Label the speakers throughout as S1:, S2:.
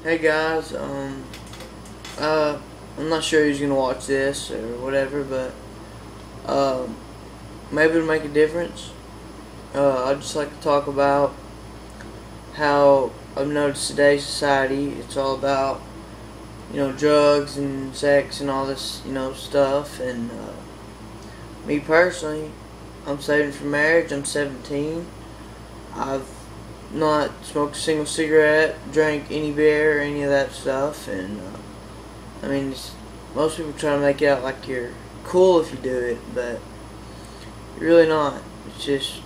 S1: Hey guys, I'm not sure who's gonna watch this or whatever, but maybe it'll make a difference. I'd just like to talk about how I've noticed today's society, it's all about, drugs and sex and all this, stuff, and me personally, I'm saving for marriage. I'm 17. I've not smoked a single cigarette, drank any beer or any of that stuff, and I mean, most people try to make it out like you're cool if you do it, but you're really not. It's just,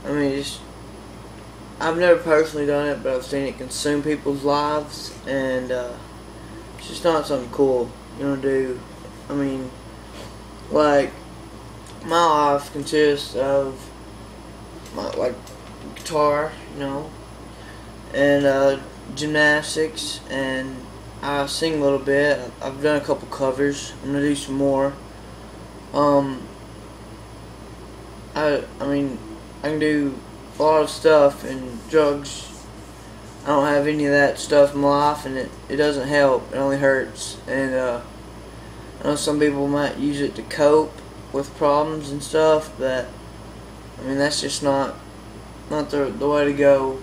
S1: I've never personally done it, but I've seen it consume people's lives, and it's just not something cool to do. I mean, like, my life consists of my guitar, and gymnastics, and I sing a little bit. I've done a couple covers. I'm gonna do some more. I mean, I can do a lot of stuff, and drugs, I don't have any of that stuff in my life, and it doesn't help. It only hurts. And I know some people might use it to cope with problems and stuff, but I mean, that's just not the way to go.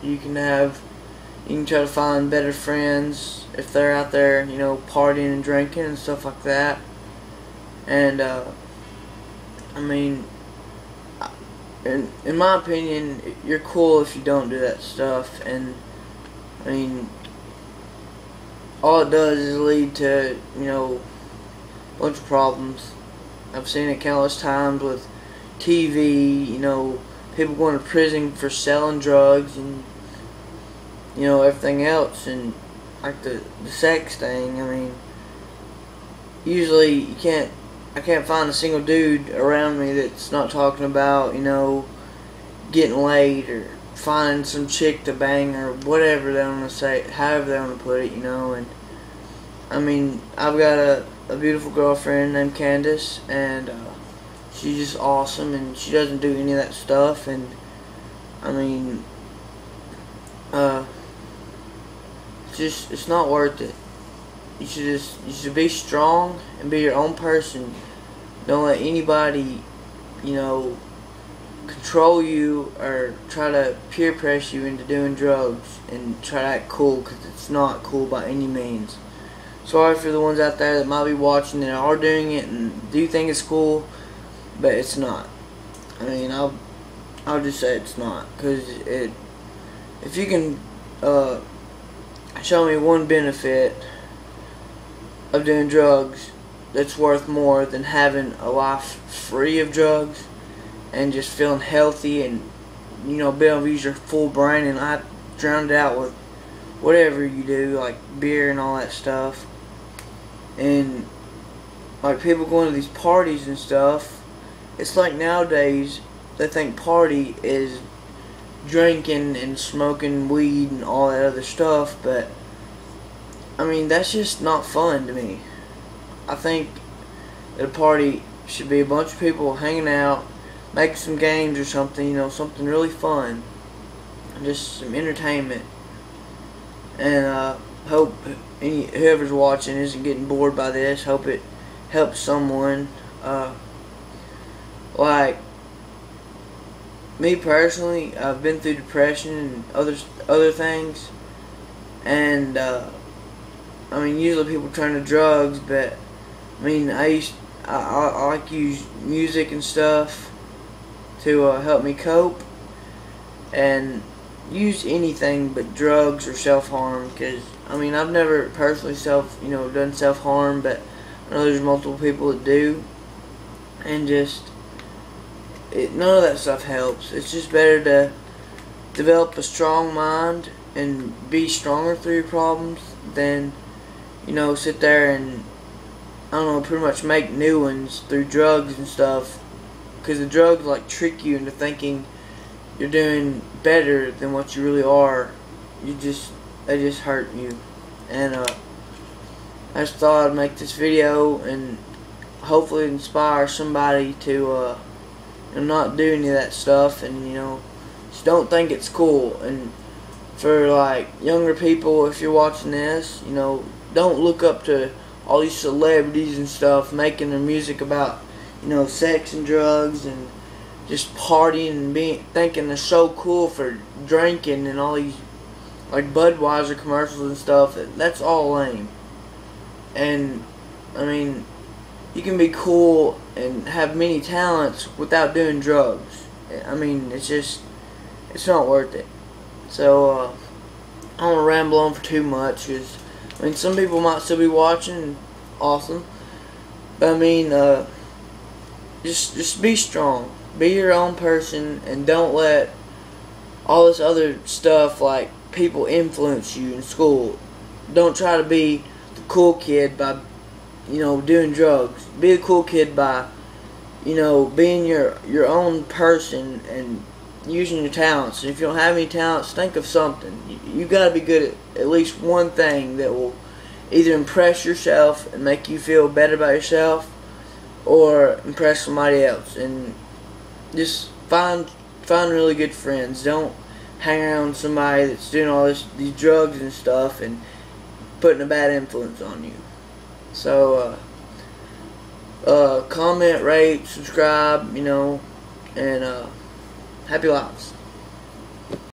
S1: You can try to find better friends if they're out there, partying and drinking and stuff like that. And I mean, in my opinion, you're cool if you don't do that stuff. And I mean, all it does is lead to a bunch of problems. I've seen it countless times with TV, people going to prison for selling drugs and everything else, and like the sex thing. I mean, usually I can't find a single dude around me that's not talking about getting laid or finding some chick to bang or whatever they want to say, however they want to put it, and I mean, I've got a beautiful girlfriend named Candace, and she's just awesome, and she doesn't do any of that stuff. And I mean, it's not worth it. You should be strong and be your own person. Don't let anybody, control you or try to peer pressure you into doing drugs and try to act cool, because it's not cool by any means. Sorry for the ones out there that might be watching that are doing it and do think it's cool, but it's not. I mean, I'll just say it's not, because if you can show me one benefit of doing drugs that's worth more than having a life free of drugs and just feeling healthy and being able to use your full brain and not drown it out with whatever you do, like beer and all that stuff. And like people going to these parties and stuff, it's like nowadays they think party is drinking and smoking weed and all that other stuff, but I mean, that's just not fun to me. I think that a party should be a bunch of people hanging out, making some games or something, something really fun, and just some entertainment. And hope whoever's watching isn't getting bored by this. Hope it helps someone. Like me personally, I've been through depression and other things, and I mean, usually people turn to drugs, but I mean, I like to use music and stuff to help me cope, and use anything but drugs or self-harm, because I mean, I've never personally done self-harm, but I know there's multiple people that do, and just none of that stuff helps. It's just better to develop a strong mind and be stronger through your problems than sit there and pretty much make new ones through drugs and stuff, because the drugs trick you into thinking you're doing better than what you really are. They just hurt you. And I just thought I'd make this video and hopefully inspire somebody to not do any of that stuff, and just don't think it's cool. And for like younger people, if you're watching this, you know, don't look up to all these celebrities and stuff making their music about, you know, sex and drugs and just partying and thinking they're so cool for drinking and all these like Budweiser commercials and stuff. That's all lame. And I mean, you can be cool and have many talents without doing drugs. I mean, it's not worth it. So I don't want to ramble on for too much, because I mean, some people might still be watching. Awesome. But I mean, just be strong. Be your own person, and don't let all this other stuff like people influence you in school. Don't try to be the cool kid by, you know, doing drugs. Be a cool kid by, you know, being your own person and using your talents. And if you don't have any talents, think of something. You got to be good at least one thing that will either impress yourself and make you feel better about yourself, or impress somebody else. And just find really good friends. Don't hang around somebody that's doing all these drugs and stuff and putting a bad influence on you. So comment, rate, subscribe, you know, and happy lives.